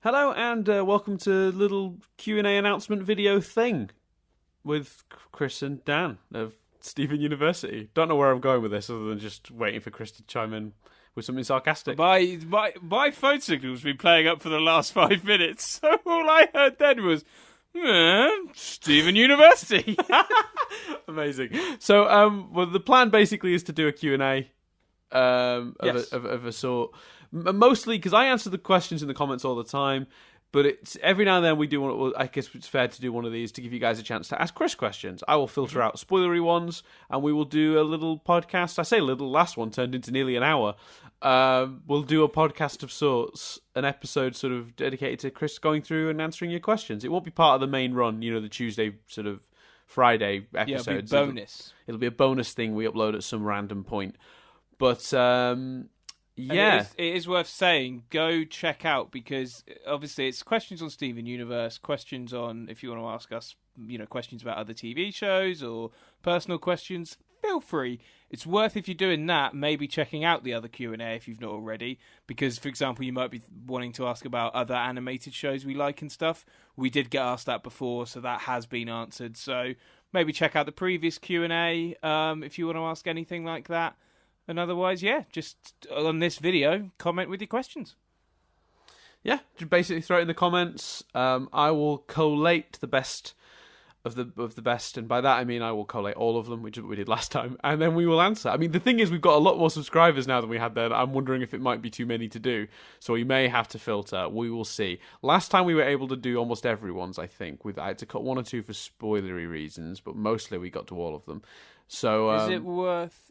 Hello and welcome to little Q&A announcement video thing with Chris and Dan of Stephen University. Don't know where I'm going with this other than just waiting for Chris to chime in with something sarcastic. My phone signal's been playing up for the last 5 minutes, so all I heard then was, Stephen University. Amazing. So, well, the plan basically is to do a Q&A of a sort. Mostly because I answer the questions in the comments all the time, but it's every now and then we do one. I guess it's fair to do one of these to give you guys a chance to ask Chris questions. I will filter out spoilery ones, and we will do a little podcast. I say little. Last one turned into nearly an hour. We'll do a podcast of sorts, an episode sort of dedicated to Chris going through and answering your questions. It won't be part of the main run, the Tuesday sort of Friday episodes. Yeah, it'll be a bonus. It'll be a bonus thing we upload at some random point. But yeah, it is worth saying, go check out, because obviously it's questions on Steven Universe, questions on, if you want to ask us, questions about other TV shows or personal questions, feel free. It's worth, if you're doing that, maybe checking out the other Q&A if you've not already, because, for example, you might be wanting to ask about other animated shows we like and stuff. We did get asked that before, so that has been answered. So maybe check out the previous Q&A if you want to ask anything like that. And otherwise, just on this video, comment with your questions. Yeah, just basically throw it in the comments. I will collate the best of the best, and by that I mean I will collate all of them, which is what we did last time, and then we will answer. I mean, the thing is, we've got a lot more subscribers now than we had then. I'm wondering if it might be too many to do, so we may have to filter. We will see. Last time we were able to do almost everyone's, I think. I had to cut one or two for spoilery reasons, but mostly we got to all of them. So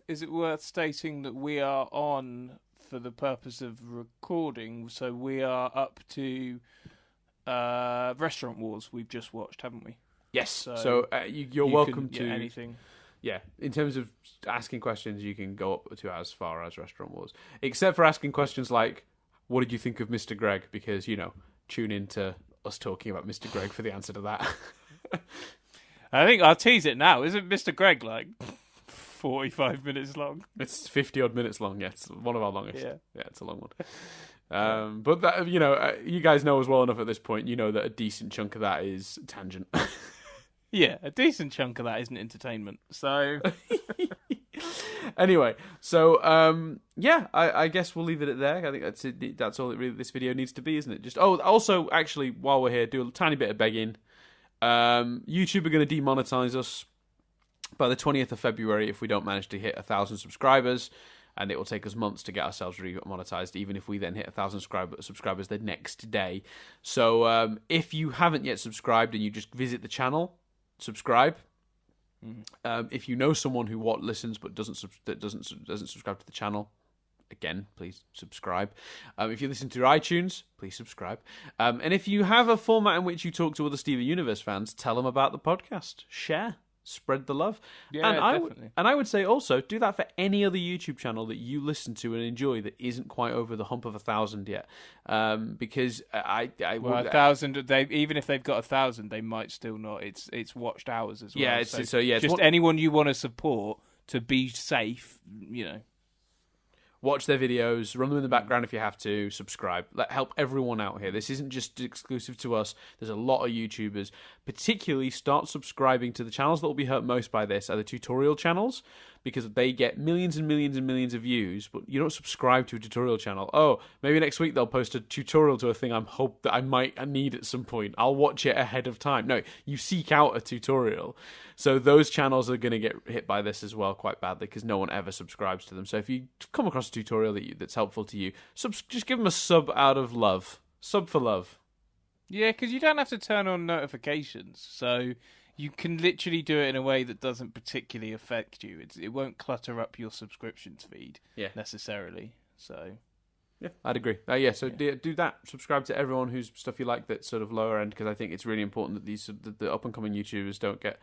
is it worth stating that we are on for the purpose of recording? So we are up to Restaurant Wars. We've just watched, haven't we? Yes. So you're welcome to anything. Yeah, in terms of asking questions, you can go up to as far as Restaurant Wars, except for asking questions like, "What did you think of Mr. Greg?" Because tune in to us talking about Mr. Greg for the answer to that. I think I'll tease it now. Isn't Mr. Greg like 45 minutes long? It's 50-odd minutes long, yeah. It's one of our longest. Yeah, it's a long one. But that, you guys know as well enough at this point, that a decent chunk of that is tangent. Yeah, a decent chunk of that isn't entertainment. So... Anyway, so, I guess we'll leave it at there. I think that's it. That's all this video needs to be, isn't it? Also, actually, while we're here, do a tiny bit of begging. YouTube are going to demonetize us by the 20th of February if we don't manage to hit 1,000 subscribers, and it will take us months to get ourselves monetized, even if we then hit 1,000 subscribers the next day. So if you haven't yet subscribed and you just visit the channel, subscribe. If you know someone who listens but doesn't subscribe to the channel, again, please subscribe. If you listen through iTunes, please subscribe. And if you have a format in which you talk to other Steven Universe fans, tell them about the podcast. Share. Spread the love. Yeah, definitely. I would say also, do that for any other YouTube channel that you listen to and enjoy that isn't quite over the hump of 1,000 yet. Because 1,000, even if they've got 1,000, they might still not. It's watched hours as well. Yeah, just anyone you want to support to be safe, Watch their videos, run them in the background if you have to, subscribe. Help everyone out here. This isn't just exclusive to us. There's a lot of YouTubers. Particularly, start subscribing to the channels that will be hurt most by this are the tutorial channels, because they get millions and millions and millions of views, but you don't subscribe to a tutorial channel. Oh, maybe next week they'll post a tutorial to a thing I hope that I might need at some point. I'll watch it ahead of time. No, you seek out a tutorial. So those channels are going to get hit by this as well quite badly, because no one ever subscribes to them. So if you come across a tutorial that's helpful to you, just give them a sub out of love. Sub for love. Yeah, because you don't have to turn on notifications, so you can literally do it in a way that doesn't particularly affect you. It won't clutter up your subscriptions feed necessarily. So, yeah, I'd agree. Do that. Subscribe to everyone whose stuff you like that's sort of lower end, because I think it's really important that the up and coming YouTubers don't get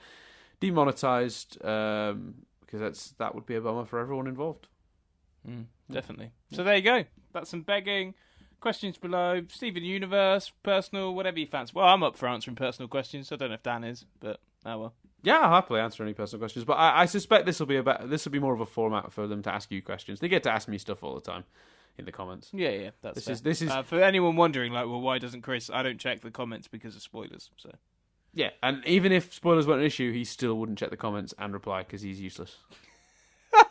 demonetized, because that would be a bummer for everyone involved. Definitely. So there you go. That's some begging. Questions below. Steven Universe, personal, whatever you fancy. Well, I'm up for answering personal questions. I don't know if Dan is, but oh well. Yeah, I'll happily answer any personal questions. But I suspect this will be more of a format for them to ask you questions. They get to ask me stuff all the time. in the comments. Yeah, that's fair. This is for anyone wondering, like, well, why doesn't Chris? I don't check the comments because of spoilers. So yeah, and even if spoilers weren't an issue, he still wouldn't check the comments and reply because he's useless.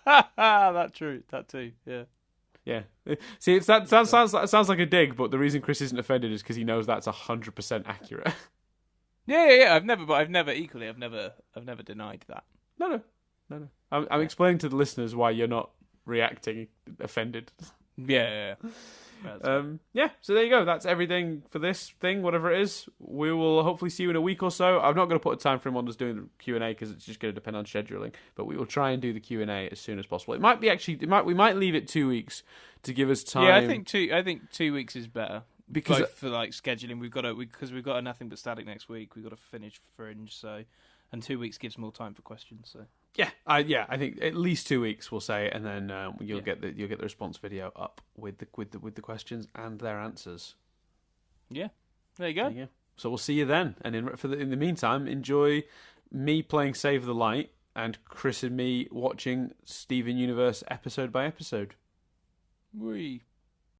That too. Yeah. Yeah. See, that sounds like a dig, but the reason Chris isn't offended is because he knows that's 100% accurate. Yeah. I've never denied that. No. I'm explaining to the listeners why you're not reacting offended. Yeah. So there you go. That's everything for this thing, whatever it is. We will hopefully see you in a week or so. I'm not going to put a time frame on us doing the Q&A because it's just going to depend on scheduling. But we will try and do the Q&A as soon as possible. We might leave it 2 weeks to give us time. Yeah, I think 2 weeks is better because both for like scheduling. Because we've got a Nothing But Static next week. We've got to finish Fringe, and 2 weeks gives more time for questions. So. Yeah, I think at least 2 weeks we'll say, and then you'll get the response video up with the questions and their answers. Yeah, there you go. So we'll see you then, and in the meantime, enjoy me playing Save the Light and Chris and me watching Steven Universe episode by episode. Wee.